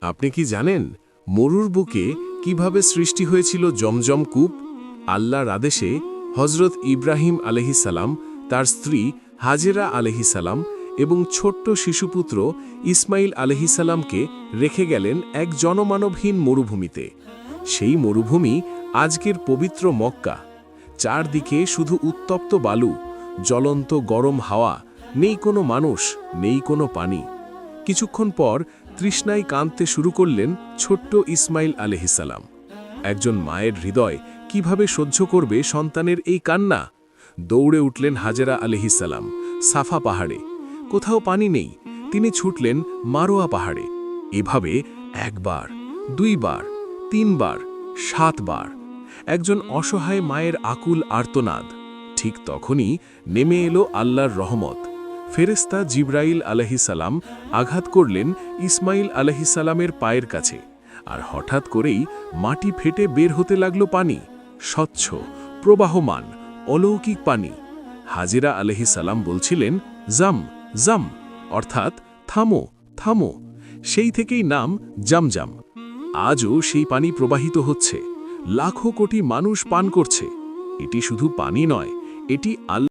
আপনি কি জানেন মরুর বুকে কিভাবে সৃষ্টি হয়েছিল জমজম কূপ? আল্লাহর আদেশে হজরত ইব্রাহিম আলাইহিসসালাম, তার স্ত্রী হাজেরা আলাইহিসসালাম এবং ছোট্ট শিশুপুত্র ইসমাইল আলাইহিসসালামকে রেখে গেলেন এক জনমানবহীন মরুভূমিতে। সেই মরুভূমি আজকের পবিত্র মক্কা। চারদিকে শুধু উত্তপ্ত বালু, জ্বলন্ত গরম হাওয়া, নেই কোনো মানুষ, নেই কোনো পানি। কিছুক্ষণ পর তৃষ্ণায় কাঁদতে শুরু করলেন ছোট্ট ইসমাইল আলাইহিসসালাম। একজন মায়ের হৃদয় কিভাবে সহ্য করবে সন্তানের এই কান্না? দৌড়ে উঠলেন হাজেরা আলাইহিসসালাম সাফা পাহাড়ে। কোথাও পানি নেই, তিনি ছুটলেন মারোয়া পাহাড়ে। এভাবে একবার, দুইবার, তিনবার, 7 বার। একজন অসহায় মায়ের আকুল আর্তনাদ। ঠিক তখনই নেমে এলো আল্লাহর রহমত। ফেরেশতা জিবরাইল আলাইহিসসালাম আঘাত করলেন ইসমাইল আলাইহিসসালামের পায়ের কাছে, আর হঠাৎ করেই মাটি ফেটে বের হতে লাগলো পানি, স্বচ্ছ, প্রবাহমান, অলৌকিক পানি। হাজেরা আলাইহিসসালাম বলছিলেন, জাম জাম, অর্থাৎ থামো থামো। সেই থেকেই নাম জামজাম। আজও সেই পানি প্রবাহিত হচ্ছে, লাখো কোটি মানুষ পান করছে। এটি শুধু পানি নয়, এটি